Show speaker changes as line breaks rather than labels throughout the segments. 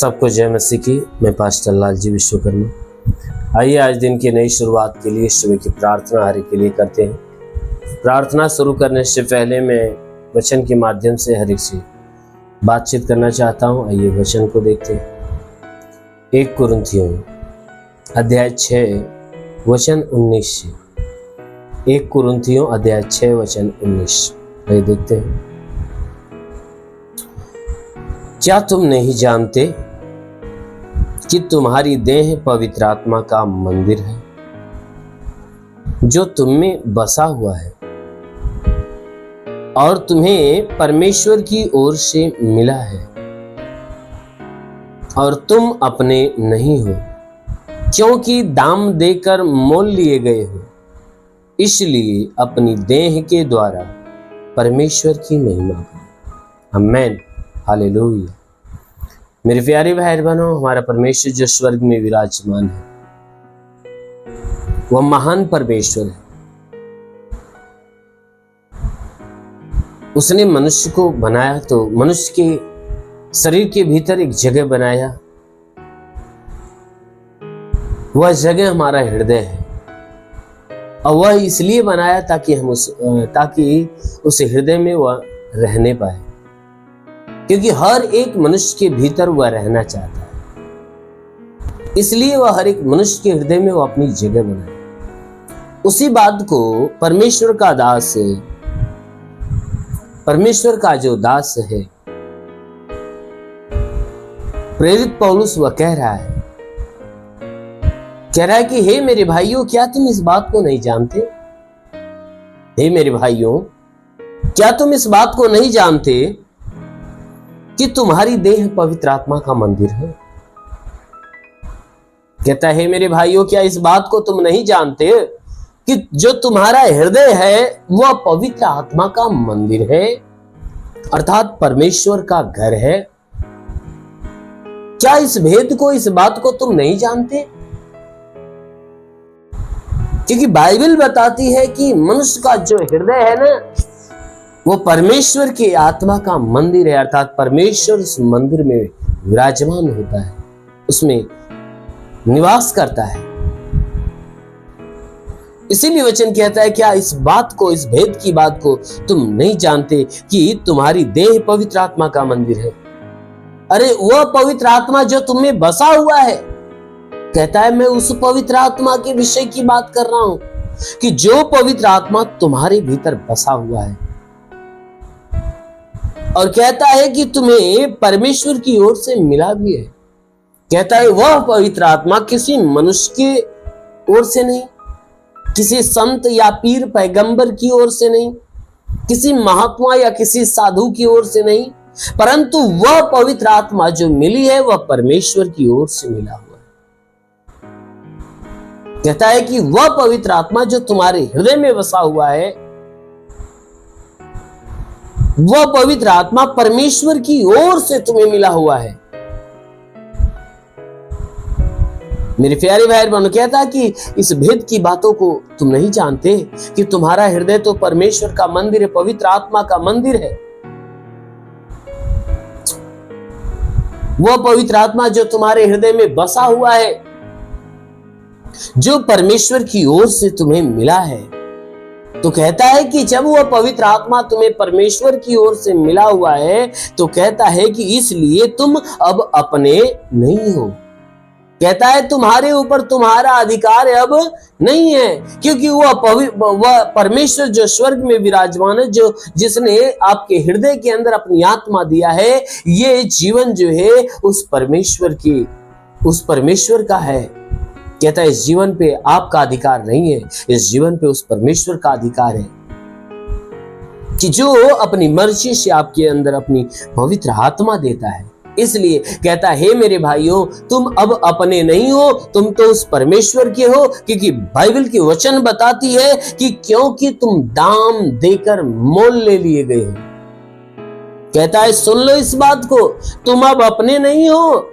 सबको जय मसीह की। मैं पास्टर लाल जी विश्वकर्मा। आइए आज दिन की नई शुरुआत के लिए सुबह की प्रार्थना हरि के लिए करते हैं। प्रार्थना शुरू करने से पहले मैं वचन के माध्यम से हरि से बातचीत करना चाहता हूँ। आइए वचन को देखते हैं। 1 कुरिन्थियों अध्याय 6 वचन 19 से। 1 कुरिन्थियों अध्याय 6 वचन 19। आइए देखते हैं। क्या तुम नहीं जानते कि तुम्हारी देह पवित्र आत्मा का मंदिर है जो तुम में बसा हुआ है और तुम्हें परमेश्वर की ओर से मिला है और तुम अपने नहीं हो, क्योंकि दाम देकर मोल लिए गए हो। इसलिए अपनी देह के द्वारा परमेश्वर की महिमा करो। आमीन, हालेलुया। मेरे प्यारे भाई बहनों, हमारा परमेश्वर जो स्वर्ग में विराजमान है वह महान परमेश्वर है। उसने मनुष्य को बनाया तो मनुष्य के शरीर के भीतर एक जगह बनाया। वह जगह हमारा हृदय है और वह इसलिए बनाया ताकि उस हृदय में वह रहने पाए, क्योंकि हर एक मनुष्य के भीतर वह रहना चाहता है। इसलिए वह हर एक मनुष्य के हृदय में वह अपनी जगह बनाए। उसी बात को परमेश्वर का जो दास है प्रेरित पौलुस वह कह रहा है कि हे मेरे भाइयों, क्या तुम इस बात को नहीं जानते? हे मेरे भाइयों, क्या तुम इस बात को नहीं जानते कि तुम्हारी देह पवित्र आत्मा का मंदिर है? कहता है मेरे भाइयों, क्या इस बात को तुम नहीं जानते कि जो तुम्हारा हृदय है वह पवित्र आत्मा का मंदिर है, अर्थात परमेश्वर का घर है? क्या इस भेद को, इस बात को तुम नहीं जानते? क्योंकि बाइबल बताती है कि मनुष्य का जो हृदय है ना, वो परमेश्वर के आत्मा का मंदिर है, अर्थात परमेश्वर उस मंदिर में विराजमान होता है, उसमें निवास करता है। इसीलिए वचन कहता है, क्या इस बात को, इस भेद की बात को तुम नहीं जानते कि तुम्हारी देह पवित्र आत्मा का मंदिर है? अरे वह पवित्र आत्मा जो तुम में बसा हुआ है, कहता है मैं उस पवित्र आत्मा के विषय की बात कर रहा हूं कि जो पवित्र आत्मा तुम्हारे भीतर बसा हुआ है, और कहता है कि तुम्हें परमेश्वर की ओर से मिला भी है। कहता है वह पवित्र आत्मा किसी मनुष्य की ओर से नहीं, किसी संत या पीर पैगंबर की ओर से नहीं, किसी महात्मा या किसी साधु की ओर से नहीं, परंतु वह पवित्र आत्मा जो मिली है वह परमेश्वर की ओर से मिला हुआ है। कहता है कि वह पवित्र आत्मा जो तुम्हारे हृदय में बसा हुआ है, वह पवित्र आत्मा परमेश्वर की ओर से तुम्हें मिला हुआ है। मेरे प्यारे भाई बहनों, कहता है कि इस भेद की बातों को तुम नहीं जानते कि तुम्हारा हृदय तो परमेश्वर का मंदिर है, पवित्र आत्मा का मंदिर है। वह पवित्र आत्मा जो तुम्हारे हृदय में बसा हुआ है, जो परमेश्वर की ओर से तुम्हें मिला है। तो कहता है कि जब वह पवित्र आत्मा तुम्हें परमेश्वर की ओर से मिला हुआ है, तो कहता है कि इसलिए तुम अब अपने नहीं हो। कहता है तुम्हारे ऊपर तुम्हारा अधिकार अब नहीं है, क्योंकि वह परमेश्वर जो स्वर्ग में विराजमान है, जिसने आपके हृदय के अंदर अपनी आत्मा दिया है, ये जीवन जो है उस परमेश्वर का है। कहता है इस जीवन पे आपका अधिकार नहीं है, इस जीवन पे उस परमेश्वर का अधिकार है कि जो अपनी मर्जी से आपके अंदर अपनी पवित्र आत्मा देता है। इसलिए कहता है हे मेरे भाइयों, तुम अब अपने नहीं हो, तुम तो उस परमेश्वर के हो, क्योंकि बाइबल की वचन बताती है कि क्योंकि तुम दाम देकर मोल ले लिए गए हो। कहता है सुन लो इस बात को, तुम अब अपने नहीं हो,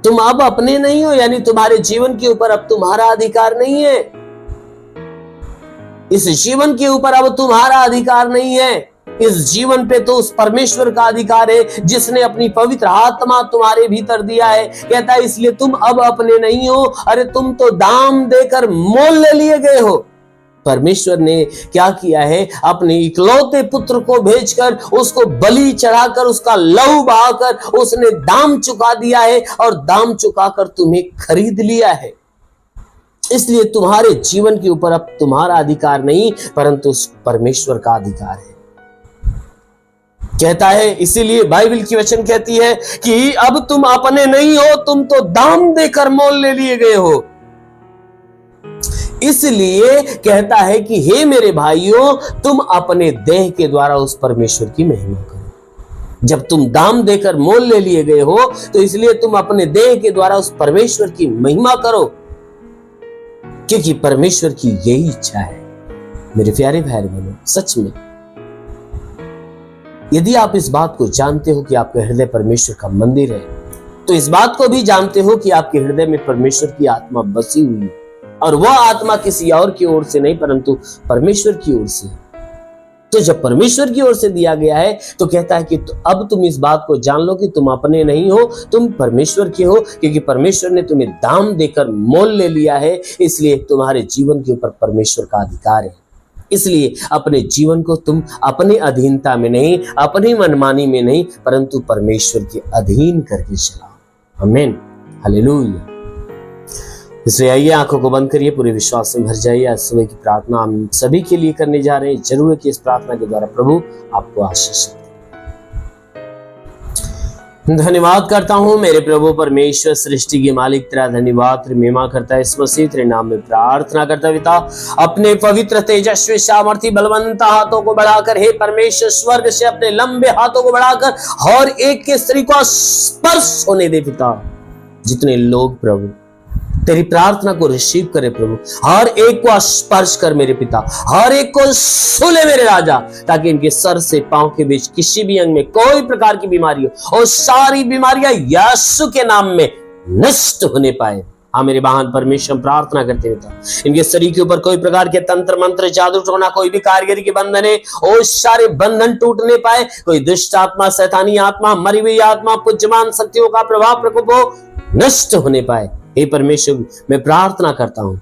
तुम अब अपने नहीं हो, यानी तुम्हारे जीवन के ऊपर अब तुम्हारा अधिकार नहीं है। इस जीवन के ऊपर अब तुम्हारा अधिकार नहीं है। इस जीवन पे तो उस परमेश्वर का अधिकार है जिसने अपनी पवित्र आत्मा तुम्हारे भीतर दिया है। कहता है इसलिए तुम अब अपने नहीं हो, अरे तुम तो दाम देकर मोल ले लिए गए हो। परमेश्वर ने क्या किया है, अपने इकलौते पुत्र को भेजकर उसको बलि चढ़ाकर उसका लहू बहाकर उसने दाम चुका दिया है और दाम चुकाकर तुम्हें खरीद लिया है। इसलिए तुम्हारे जीवन के ऊपर अब तुम्हारा अधिकार नहीं परंतु उस परमेश्वर का अधिकार है। कहता है इसीलिए बाइबल की वचन कहती है कि अब तुम अपने नहीं हो, तुम तो दाम देकर मोल ले लिए गए हो। इसलिए कहता है कि हे मेरे भाइयों, तुम अपने देह के द्वारा उस परमेश्वर की महिमा करो। जब तुम दाम देकर मोल ले लिए गए हो तो इसलिए तुम अपने देह के द्वारा उस परमेश्वर की महिमा करो, क्योंकि परमेश्वर की यही इच्छा है। मेरे प्यारे भाई बहनों, सच में यदि आप इस बात को जानते हो कि आपका हृदय परमेश्वर का मंदिर है, तो इस बात को भी जानते हो कि आपके हृदय में परमेश्वर की आत्मा बसी हुई है और वह आत्मा किसी और की ओर से नहीं परंतु परमेश्वर की ओर से। तो जब परमेश्वर की ओर से दिया गया है तो कहता है कि अब तुम इस बात को जान लो कि तुम अपने नहीं हो, तुम परमेश्वर के हो, क्योंकि परमेश्वर ने तुम्हें दाम देकर मोल ले लिया है। इसलिए तुम्हारे जीवन के ऊपर परमेश्वर का अधिकार है। इसलिए अपने जीवन को तुम अपनी अधीनता में नहीं, अपनी मनमानी में नहीं परंतु परमेश्वर के अधीन करके चलाओ। आमीन, हालेलुया। इसलिए आइए आंखों को बंद करिए, पूरे विश्वास से भर जाइए। आज सुबह की प्रार्थना हम सभी के लिए करने जा रहे हैं। जरूर है कि इस प्रार्थना के द्वारा प्रभु आपको आशीष दे। धन्यवाद करता हूं मेरे प्रभु परमेश्वर, सृष्टि के मालिक, तेरा धन्यवाद, तेरी महिमा करता है इस मसीह तेरे नाम में प्रार्थना करता पिता। अपने पवित्र तेजस्वी सामर्थी बलवंत हाथों को बढ़ाकर हे परमेश्वर, स्वर्ग से अपने लंबे हाथों को बढ़ाकर और एक के स्त्री को स्पर्श होने दे पिता। जितने लोग प्रभु तेरी प्रार्थना को रिसीव करे प्रभु, हर एक को स्पर्श कर मेरे पिता, हर एक को छू ले मेरे राजा, ताकि इनके सर से पांव के बीच किसी भी अंग में कोई प्रकार की बीमारी हो और सारी बीमारियां यीशु के नाम में नष्ट होने पाए। हाँ मेरे महान परमेश्वर, प्रार्थना करते पिता, इनके शरीर के ऊपर कोई प्रकार के तंत्र मंत्र जादू टोना कोई भी कारीगरी के बंधन है और सारे बंधन टूटने पाए। कोई दुष्ट आत्मा, शैतानी आत्मा, मरी हुई आत्मा, पुज्यमान शक्तियों का प्रभाव प्रकोप हो नष्ट होने पाए। हे परमेश्वर, मैं प्रार्थना करता हूं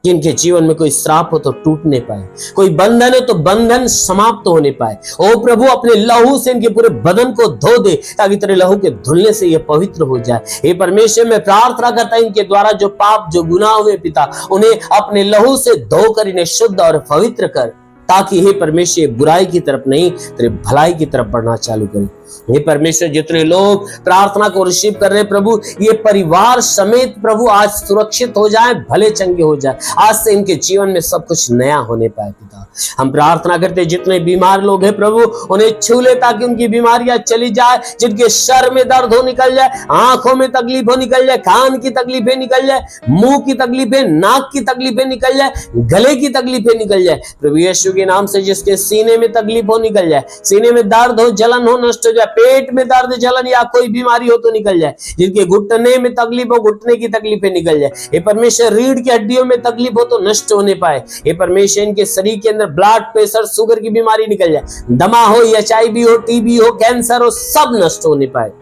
कि इनके जीवन में कोई श्राप हो तो टूटने पाए, कोई बंधन हो तो बंधन समाप्त होने पाए। ओ प्रभु, अपने लहू से इनके पूरे बदन को धो दे ताकि तेरे लहू के धुलने से ये पवित्र हो जाए। हे परमेश्वर, मैं प्रार्थना करता हूं इनके द्वारा जो पाप, जो गुनाह हुए पिता, उन्हें अपने लहू से धोकर इन्हें शुद्ध और पवित्र कर, ताकि हे परमेश्वर बुराई की तरफ नहीं तेरे भलाई की तरफ बढ़ना चालू करें। हे परमेश्वर, जितने लोग प्रार्थना को रिसीव कर रहे हैं प्रभु, ये परिवार समेत प्रभु आज सुरक्षित हो जाए, भले चंगे हो जाए। आज से इनके जीवन में सब कुछ नया होने पाए पिता। हम प्रार्थना करते हैं जितने बीमार लोग हैं प्रभु, उन्हें छू ले ताकि उनकी बीमारियां चली जाए। जिनके सर में दर्द हो निकल जाए, आंखों में तकलीफ हो निकल जाए, कान की तकलीफें निकल जाए, मुंह की तकलीफें, नाक की तकलीफें निकल जाए, गले की तकलीफें निकल जाए प्रभु यीशु के नाम से। जिसके सीने में तकलीफ हो निकल जाए, सीने में दर्द हो, जलन हो नष्ट हो जाए, पेट में दर्द, जलन या कोई बीमारी हो तो निकल जाए। जिनके घुटने में तकलीफ हो, घुटने की तकलीफें निकल जाए। हे परमेश्वर, रीढ़ की हड्डियों में तकलीफ हो तो नष्ट होने पाए। हे परमेश्वर, इनके शरीर के अंदर ब्लड प्रेशर, शुगर की बीमारी निकल जाए, दमा हो, HIV हो, TB हो, कैंसर हो, सब नष्ट होने पाए।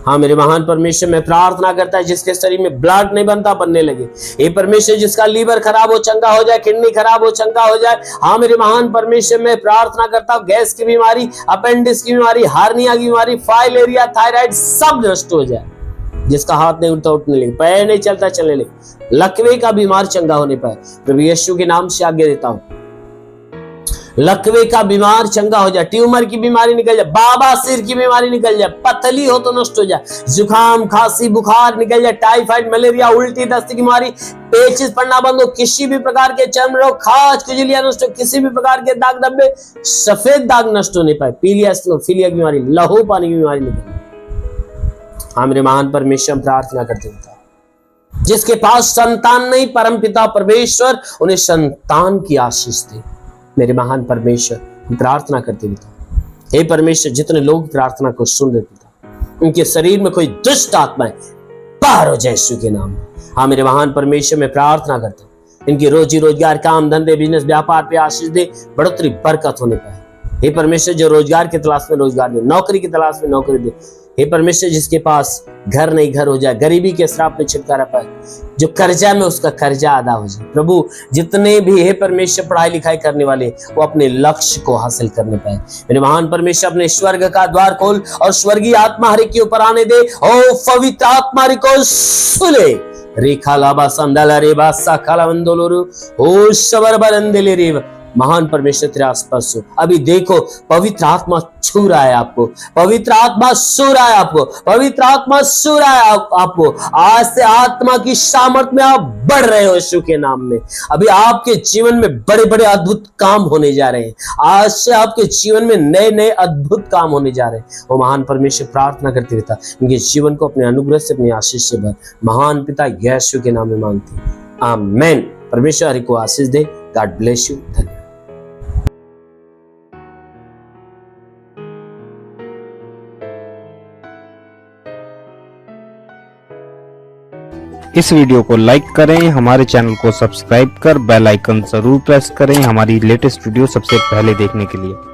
हाँ मेरे महान परमेश्वर, मैं प्रार्थना करता है जिसके शरीर में ब्लड नहीं बनता बनने लगे। हे परमेश्वर, जिसका लीवर खराब हो चंगा हो जाए, किडनी खराब हो चंगा हो जाए। हाँ मेरे महान परमेश्वर, मैं प्रार्थना करता हूँ गैस की बीमारी, अपेंडिक्स की बीमारी, हार्निया की बीमारी, फाइलेरिया, थायराइड सब नष्ट हो जाए। जिसका हाथ नहीं उठता उठने लगे, पैर नहीं चलता चलने लगे, लकवे का बीमार चंगा होने पाए प्रभु यीशु के नाम से आज्ञा देता हूँ। लकवे का बीमार चंगा हो जाए, ट्यूमर की बीमारी निकल जाए, बाबा सिर की बीमारी निकल जाए, पथली हो तो नष्ट हो जाए, जुकाम, खांसी, बुखार निकल जाए, टाइफाइड, मलेरिया, उल्टी, दस्त की बीमारी, पेचिस पड़ना बंद हो, किसी भी प्रकार के चर्म रोग, खाज, खुजलियां नष्ट हो, किसी भी प्रकार के दाग धब्बे, सफेद दाग नष्ट होने पाए, पीलिया फिलिया की बीमारी, लहू पानी की बीमारी निकल। हाँ मेरे महान परमेश्वर, प्रार्थना करते हैं जिसके पास संतान नहीं, परम पिता परमेश्वर उन्हें संतान की आशीष दे। मेरे महान परमेश्वर, हम प्रार्थना करते पिता। हे परमेश्वर, जितने लोग प्रार्थना को सुन रहे पिता, उनके शरीर में कोई दुष्ट आत्माएं बाहर हो जाए यीशु के नाम में। हाँ मेरे महान परमेश्वर, मैं प्रार्थना करता हूँ इनकी रोजी रोजगार, काम धंधे, बिजनेस, व्यापार पे आशीष दे, बढ़ोतरी बरकत होने पाए। हे परमेश्वर जो रोजगार की तलाश में रोजगार दे, नौकरी की तलाश में नौकरी दे। हे परमेश्वर जिसके पास घर नहीं घर हो जाए, गरीबी के श्राप में छुटकारा पाए, जो कर्जा में उसका कर्जा अदा हो जाए। प्रभु जितने भी हे परमेश्वर पढ़ाई लिखाई करने वाले वो अपने लक्ष्य को हासिल करने पाए। मेरे महान परमेश्वर अपने स्वर्ग का द्वार खोल और स्वर्गीय आत्मा हर एक के ऊपर आने दे। ओ पवित्र आत्मा को सुले रेखा लाबा संदला रेबा साखाला मंदोलोरु ओ शबर बरंदेले रेव। महान परमेश्वर तेरे आसपास हो। अभी देखो पवित्र आत्मा छू रहा है आपको, पवित्र आत्मा छू रहा है आपको, पवित्र आत्मा छू रहा है आपको। आज से आत्मा की सामर्थ्य में आप बढ़ रहे हो यीशु के नाम में। अभी आपके जीवन में बड़े बड़े अद्भुत काम होने जा रहे हैं। आज से आपके जीवन में नए नए अद्भुत काम होने जा रहे हैं। वो महान परमेश्वर प्रार्थना करते रहता इनके जीवन को अपने अनुग्रह से अपनी आशीष से भर। महान पिता यीशु के नाम में मांगते हैं, आमीन। परमेश्वर हरि को आशीष दे। God bless you. धन्यवाद।
इस वीडियो को लाइक करें, हमारे चैनल को सब्सक्राइब कर बेल आइकन जरूर प्रेस करें हमारी लेटेस्ट वीडियो सबसे पहले देखने के लिए।